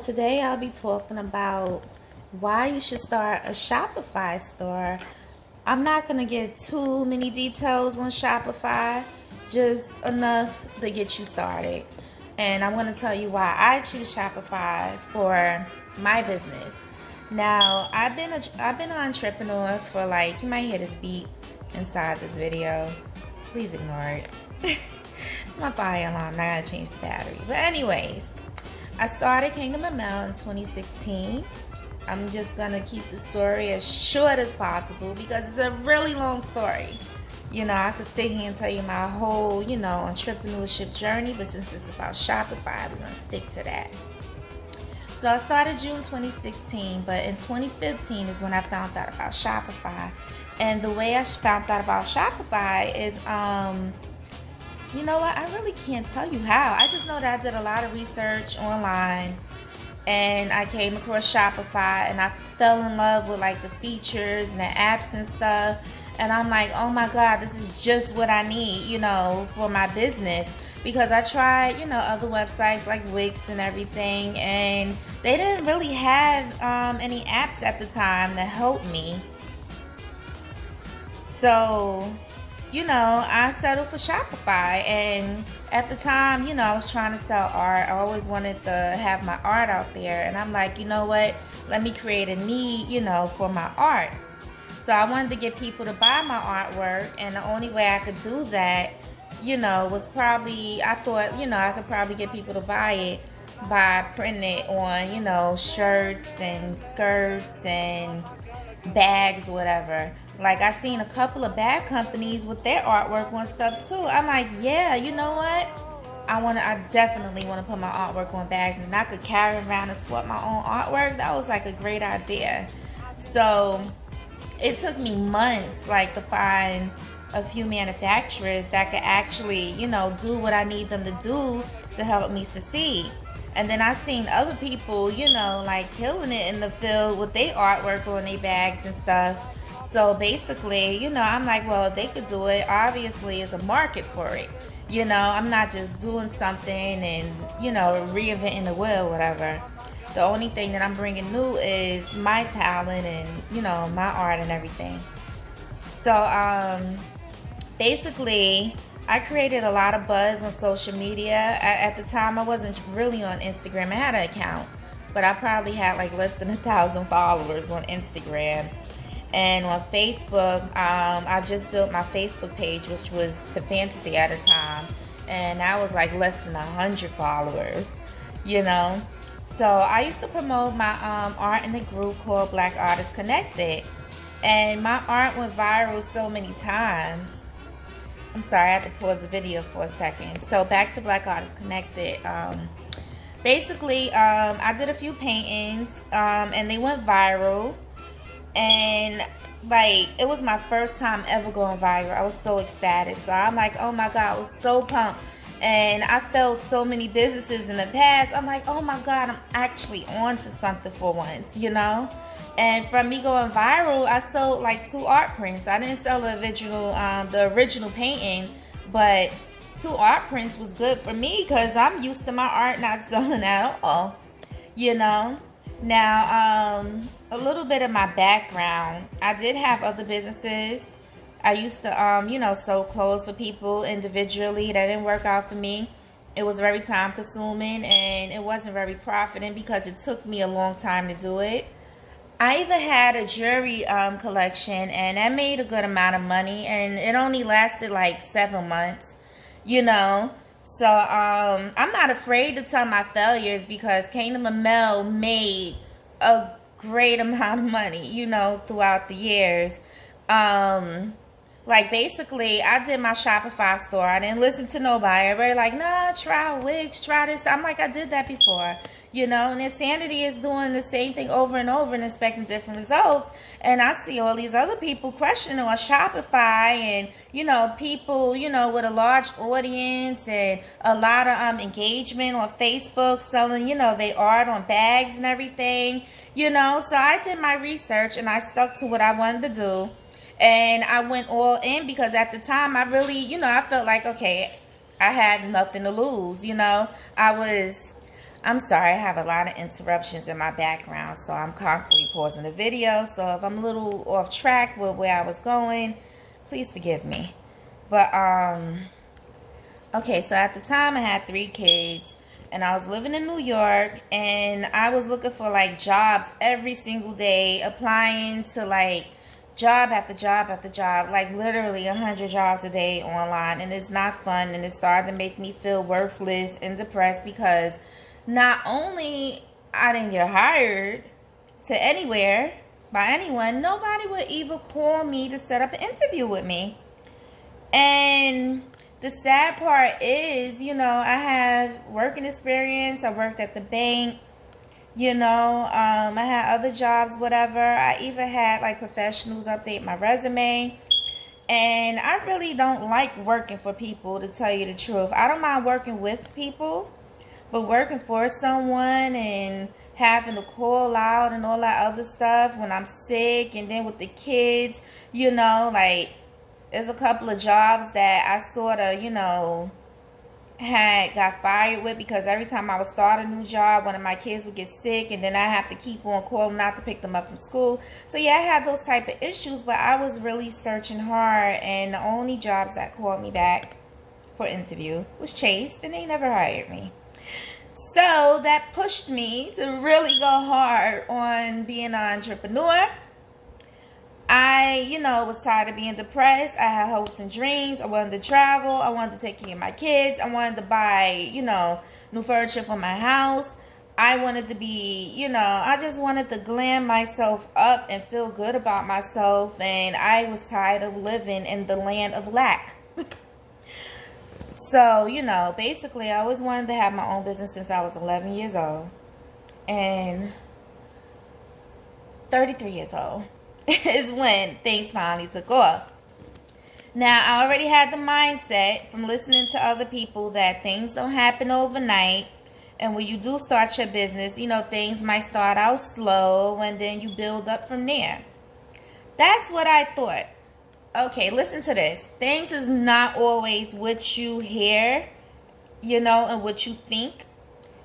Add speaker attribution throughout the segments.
Speaker 1: today I'll be talking about why you should start a Shopify store. I'm not going to get too many details on Shopify, just enough to get you started. And I'm going to tell you why I choose Shopify for my business. Now, I've been an entrepreneur for you might hear this beep inside this video. Please ignore it. It's my fire alarm. I gotta change the battery. But anyways, I started Kingdom of Mel in 2016. I'm just gonna keep the story as short as possible because it's a really long story. I could sit here and tell you my whole, entrepreneurship journey, but since it's about Shopify, we're gonna stick to that. So I started June 2016, but in 2015 is when I found out about Shopify. And the way I found out about Shopify is, you know what? I really can't tell you how. I just know that I did a lot of research online and I came across Shopify and I fell in love with the features and the apps and stuff. And I'm like, oh my God, this is just what I need, for my business. Because I tried, other websites like Wix and everything, and they didn't really have any apps at the time that helped me. So, I settled for Shopify, and at the time, I was trying to sell art. I always wanted to have my art out there, and I'm like, you know what? Let me create a need, for my art. So I wanted to get people to buy my artwork, and the only way I could do that, was probably, I thought, I could probably get people to buy it by printing it on, shirts and skirts and bags, whatever. I seen a couple of bag companies with their artwork on stuff too. I'm like, yeah, you know what? I definitely want to put my artwork on bags, and I could carry around and sport my own artwork. That was a great idea. So it took me months to find a few manufacturers that could actually, do what I need them to do to help me succeed. And then I seen other people, killing it in the field with their artwork on their bags and stuff. So basically, I'm like, well, if they could do it, obviously there's a market for it. I'm not just doing something and, reinventing the wheel, whatever. The only thing that I'm bringing new is my talent and, my art and everything. So, basically, I created a lot of buzz on social media. At the time, I wasn't really on Instagram. I had an account, but I probably had less than 1,000 followers on Instagram. And on Facebook, I just built my Facebook page, which was to fantasy at the time. And that was less than 100 followers, So I used to promote my art in a group called Black Artists Connected. And my art went viral so many times. I'm sorry, I had to pause the video for a second. So back to Black Artists Connected. Basically, I did a few paintings and they went viral. And it was my first time ever going viral. I was so ecstatic. So I'm like, oh my God, I was so pumped. And I felt so many businesses in the past. I'm like, oh my God, I'm actually on to something for once, And from me going viral, I sold 2 art prints. I didn't sell the original painting, but 2 art prints was good for me because I'm used to my art not selling at all, Now, a little bit of my background. I did have other businesses. I used to, sew clothes for people individually. That didn't work out for me. It was very time consuming and it wasn't very profiting because it took me a long time to do it. I even had a jewelry collection, and that made a good amount of money, and it only lasted 7 months, So I'm not afraid to tell my failures because Kingdom of Mel made a great amount of money, throughout the years. Basically, I did my Shopify store. I didn't listen to nobody. Everybody nah, try Wix, try this. I'm like, I did that before. And Insanity is doing the same thing over and over and expecting different results. And I see all these other people questioning on Shopify and, people, with a large audience and a lot of engagement on Facebook selling, their art on bags and everything, So I did my research and I stuck to what I wanted to do. And I went all in because at the time I really, I felt like, okay, I had nothing to lose, I I'm sorry, I have a lot of interruptions in my background, so I'm constantly pausing the video. So if I'm a little off track with where I was going, please forgive me. But, okay, so at the time I had 3 kids, and I was living in New York, and I was looking for, like, jobs every single day, applying to, like, job after job after job, like literally 100 jobs a day online, and it's not fun, and it started to make me feel worthless and depressed because not only I didn't get hired to anywhere by anyone, nobody would even call me to set up an interview with me. And the sad part is, you know, I have working experience. I worked at the bank, you know, I had other jobs, whatever. I even had like professionals update my resume. And I really don't like working for people, to tell you the truth. I don't mind working with people, but working for someone and having to call out and all that other stuff when I'm sick, and then with the kids, you know, like there's a couple of jobs that I sort of, you know, got fired with because every time I would start a new job, one of my kids would get sick, and then I have to keep on calling out to pick them up from school. So yeah, I had those type of issues, but I was really searching hard, and the only jobs that called me back for interview was Chase, and they never hired me. So that pushed me to really go hard on being an entrepreneur. I, you know, was tired of being depressed. I had hopes and dreams. I wanted to travel. I wanted to take care of my kids. I wanted to buy, you know, new furniture for my house. I wanted to be, you know, I just wanted to glam myself up and feel good about myself. And I was tired of living in the land of lack. So, you know, basically, I always wanted to have my own business since I was 11 years old. And 33 years old is when things finally took off. Now, I already had the mindset from listening to other people that things don't happen overnight. And when you do start your business, you know, things might start out slow and then you build up from there. That's what I thought. Okay, listen to this. Things is not always what you hear, you know, and what you think.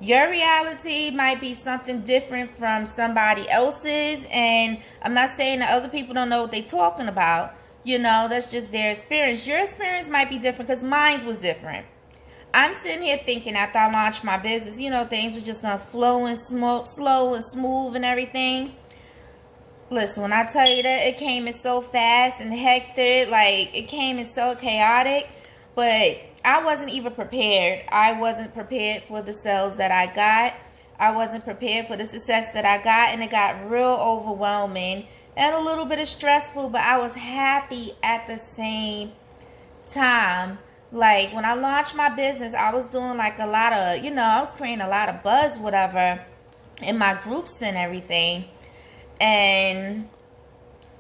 Speaker 1: Your reality might be something different from somebody else's, and I'm not saying that other people don't know what they're talking about. You know, that's just their experience. Your experience might be different because mine was different. I'm sitting here thinking after I launched my business, you know, things was just going to flow and slow and smooth and everything. Listen, when I tell you that it came in so fast and hectic, like it came in so chaotic, but I wasn't even prepared. I wasn't prepared for the sales that I got. I wasn't prepared for the success that I got, and it got real overwhelming and a little bit of stressful, but I was happy at the same time. Like when I launched my business, I was doing like a lot of, you know, I was creating a lot of buzz, whatever, in my groups and everything. And,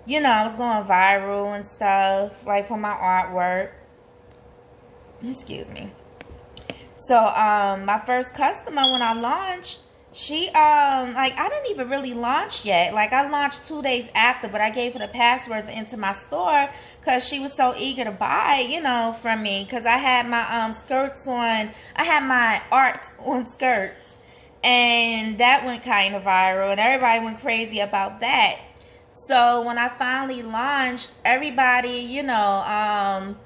Speaker 1: you know, I was going viral and stuff, like for my artwork. Excuse me. So, my first customer when I launched, she, like, I didn't even really launch yet. Like, I launched 2 days after, but I gave her the password to enter my store because she was so eager to buy, you know, from me. Because I had my, skirts on, I had my art on skirts. And that went kind of viral, and everybody went crazy about that. So when I finally launched, everybody, you know,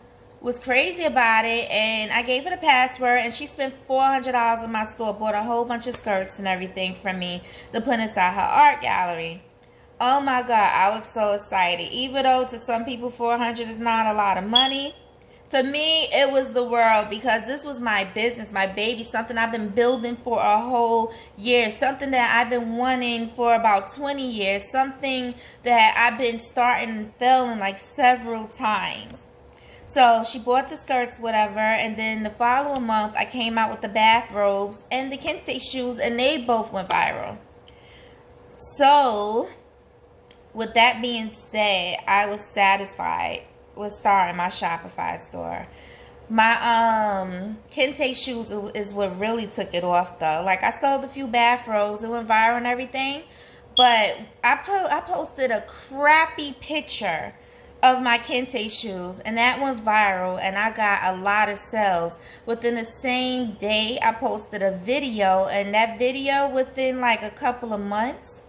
Speaker 1: was crazy about it. And I gave her the password, and she spent $400 in my store, bought a whole bunch of skirts and everything from me to put inside her art gallery. Oh my God, I was so excited. Even though to some people $400 is not a lot of money, to me, it was the world, because this was my business, my baby, something I've been building for a whole year, something that I've been wanting for about 20 years, something that I've been starting and failing like several times. So she bought the skirts, whatever, and then the following month, I came out with the bathrobes and the kente shoes, and they both went viral. So, with that being said, I was satisfied with starting my Shopify store. My kente shoes is what really took it off, though. Like, I sold a few bathrobes, it went viral and everything, but I posted a crappy picture of my kente shoes, and that went viral, and I got a lot of sales. Within the same day, I posted a video, and that video within like a couple of months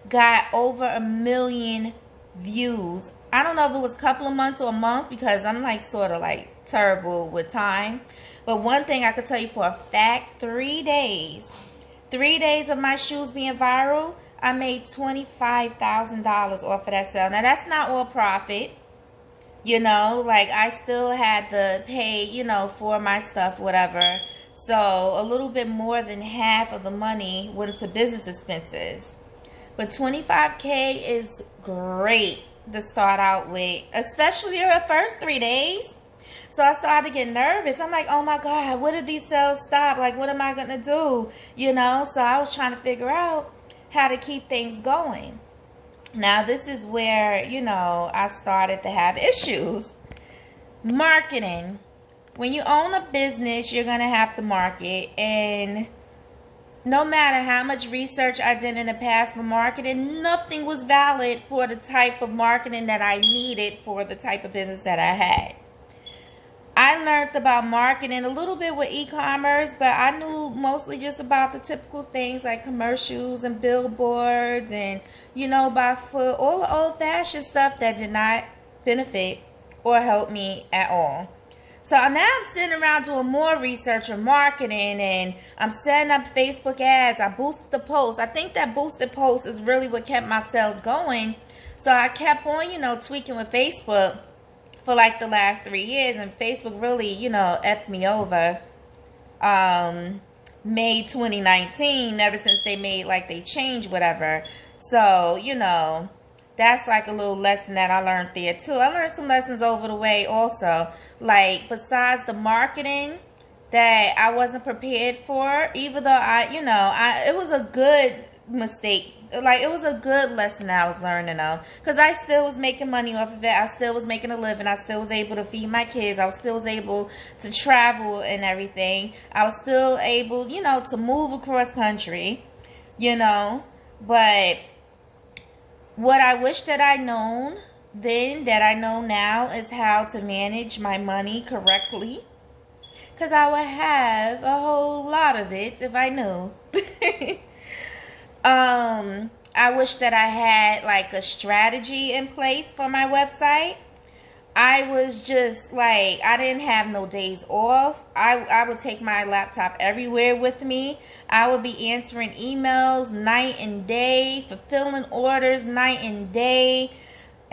Speaker 1: got over 1 million views. I don't know if it was a couple of months or a month, because I'm like sort of like terrible with time. But one thing I could tell you for a fact, 3 days of my shoes being viral, I made $25,000 off of that sale. Now, that's not all profit. You know, like I still had to pay, you know, for my stuff, whatever. So a little bit more than half of the money went to business expenses. But $25K is great to start out with, especially the first 3 days. So I started to get nervous. I'm like, oh my God, what if these sales stop? Like, what am I going to do? You know, so I was trying to figure out how to keep things going. Now, this is where, you know, I started to have issues. Marketing. When you own a business, you're going to have to market. And no matter how much research I did in the past for marketing, nothing was valid for the type of marketing that I needed for the type of business that I had. I learned about marketing a little bit with e-commerce, but I knew mostly just about the typical things like commercials and billboards and, you know, by foot, all the old-fashioned stuff that did not benefit or help me at all. So now I'm sitting around doing more research on marketing, and I'm setting up Facebook ads. I boosted the posts. I think that boosted posts is really what kept my sales going. So I kept on, you know, tweaking with Facebook for like the last 3 years, and Facebook really, you know, effed me over. May 2019, ever since they made like they changed whatever. So, you know, that's like a little lesson that I learned there too. I learned some lessons over the way also. Like, besides the marketing that I wasn't prepared for, even though it was a good mistake. Like, it was a good lesson I was learning of, because I still was making money off of it. I still was making a living. I still was able to feed my kids. I was still able to travel and everything. I was still able, you know, to move across country, you know. But what I wish that I known then that I know now is how to manage my money correctly, because I would have a whole lot of it if I knew. I wish that I had like a strategy in place for my website. I was just like, I didn't have no days off. I would take my laptop everywhere with me. I would be answering emails night and day, fulfilling orders night and day.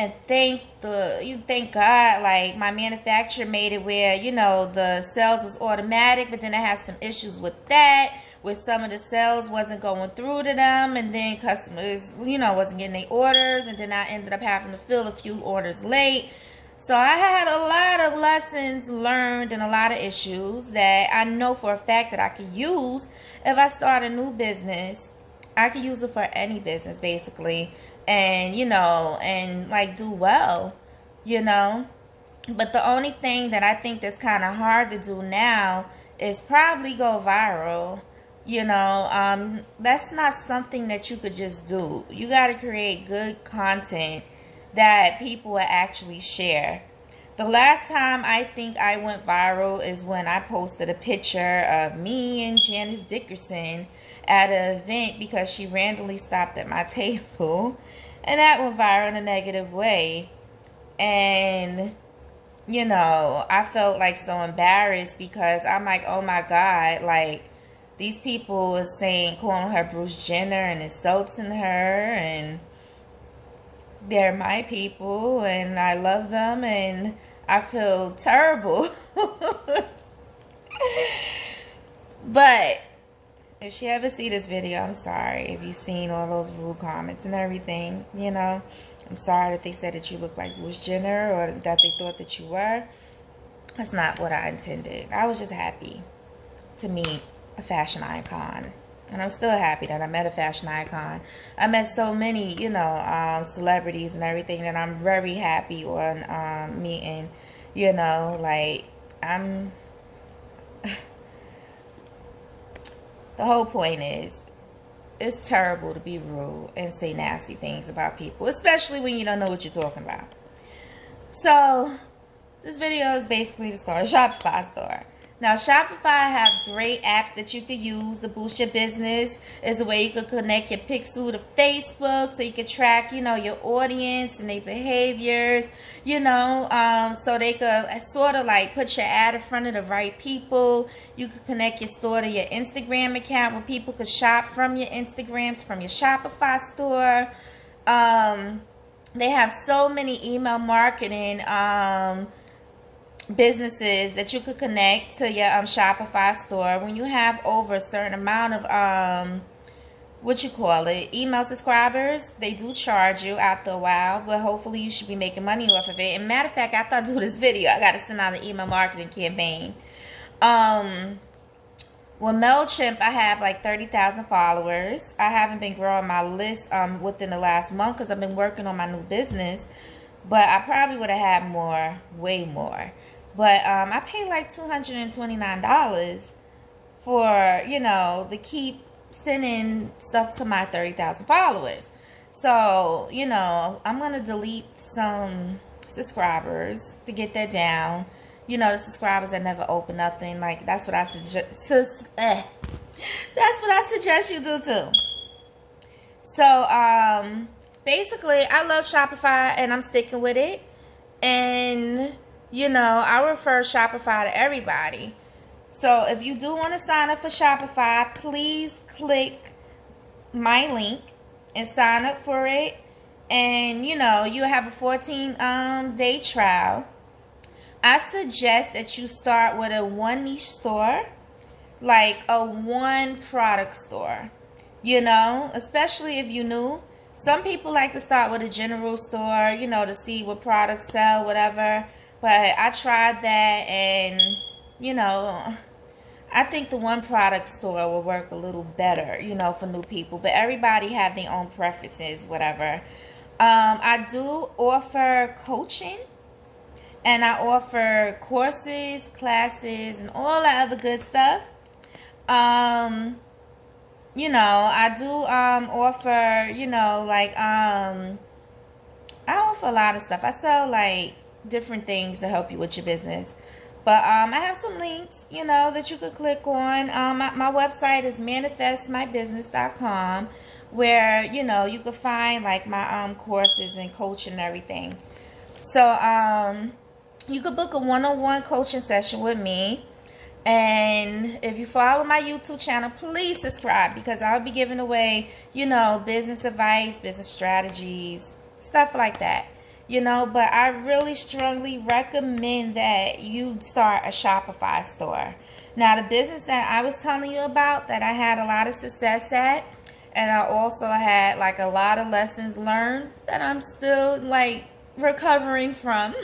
Speaker 1: And thank God, like, my manufacturer made it where, you know, the sales was automatic, but then I had some issues with that, where some of the sales wasn't going through to them, and then customers, you know, wasn't getting their orders, and then I ended up having to fill a few orders late. So I had a lot of lessons learned and a lot of issues that I know for a fact that I could use if I start a new business. I could use it for any business, basically. And, you know, and like do well, you know. But the only thing that I think that's kind of hard to do now is probably go viral. You know, that's not something that you could just do. You got to create good content that people will actually share. The last time I think I went viral is when I posted a picture of me and Janice Dickerson at an event because she randomly stopped at my table. And that went viral in a negative way. And, you know, I felt like so embarrassed because I'm like, oh my God, like, these people is calling her Bruce Jenner and insulting her, and they're my people and I love them and I feel terrible. But if she ever see this video, I'm sorry if you've seen all those rude comments and everything, you know. I'm sorry that they said that you look like Bruce Jenner or that they thought that you were. That's not what I intended. I was just happy to meet a fashion icon. And I'm still happy that I met a fashion icon. I met so many, you know, celebrities and everything that I'm very happy on meeting, you know, like, I'm... The whole point is, it's terrible to be rude and say nasty things about people, especially when you don't know what you're talking about. So this video is basically to start a Shopify store. Now, Shopify have great apps that you could use to boost your business. It's a way you could connect your pixel to Facebook so you can track, your audience and their behaviors, so they could sort of like put your ad in front of the right people. You could connect your store to your Instagram account where people could shop from your Instagrams, from your Shopify store. They have so many email marketing businesses that you could connect to your Shopify store. When you have over a certain amount of email subscribers, they do charge you after a while, but hopefully you should be making money off of it. And matter of fact, after I do this video, I got to send out an email marketing campaign. With MailChimp, I have like 30,000 followers. I haven't been growing my list within the last month because I've been working on my new business, but I probably would have had more, way more. But I paid like $229 for, to keep sending stuff to my 30,000 followers. So, I'm going to delete some subscribers to get that down. The subscribers that never open nothing. Like, that's what I suggest. That's what I suggest you do too. So, basically, I love Shopify and I'm sticking with it. And I refer Shopify to everybody. So if you do want to sign up for Shopify, please click my link and sign up for it. And, you have a 14-day trial. I suggest that you start with a one niche store, like a one product store, especially if you're new. Some people like to start with a general store, to see what products sell, whatever. But I tried that and, I think the one product store will work a little better, for new people. But everybody have their own preferences, whatever. I do offer coaching. And I offer courses, classes, and all that other good stuff. I do offer, I offer a lot of stuff. I sell like different things to help you with your business. But I have some links, that you could click on. My website is manifestmybusiness.com, where, you could find like my courses and coaching and everything. So, you could book a one-on-one coaching session with me. And if you follow my YouTube channel, please subscribe, because I'll be giving away, business advice, business strategies, stuff like that. But I really strongly recommend that you start a Shopify store. Now, the business that I was telling you about that I had a lot of success at, and I also had like a lot of lessons learned that I'm still like recovering from.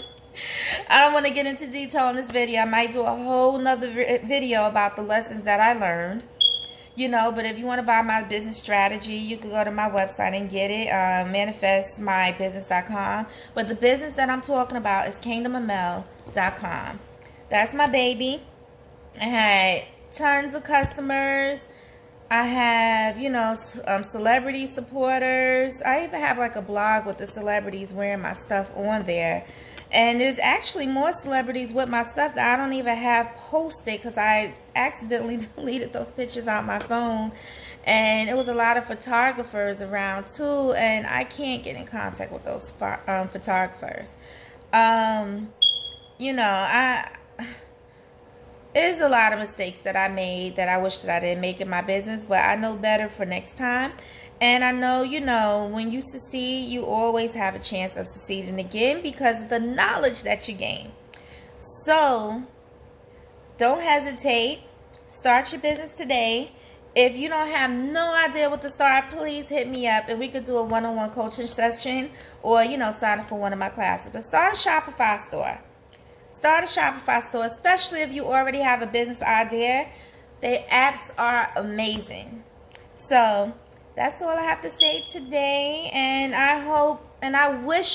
Speaker 1: I don't want to get into detail in this video. I might do a whole nother video about the lessons that I learned. But if you want to buy my business strategy, you can go to my website and get it, manifestmybusiness.com. But the business that I'm talking about is kingdomofmail.com. That's my baby. I had tons of customers. I have, celebrity supporters. I even have like a blog with the celebrities wearing my stuff on there. And there's actually more celebrities with my stuff that I don't even have posted because I accidentally deleted those pictures out my phone. And it was a lot of photographers around too, and I can't get in contact with those photographers. There's a lot of mistakes that I made that I wish that I didn't make in my business, but I know better for next time. And I know, when you succeed, you always have a chance of succeeding again because of the knowledge that you gain. So, don't hesitate. Start your business today. If you don't have no idea what to start, please hit me up and we could do a one-on-one coaching session or, sign up for one of my classes. But start a Shopify store. Start a Shopify store, especially if you already have a business idea. Their apps are amazing. So, that's all I have to say today, and I hope and I wish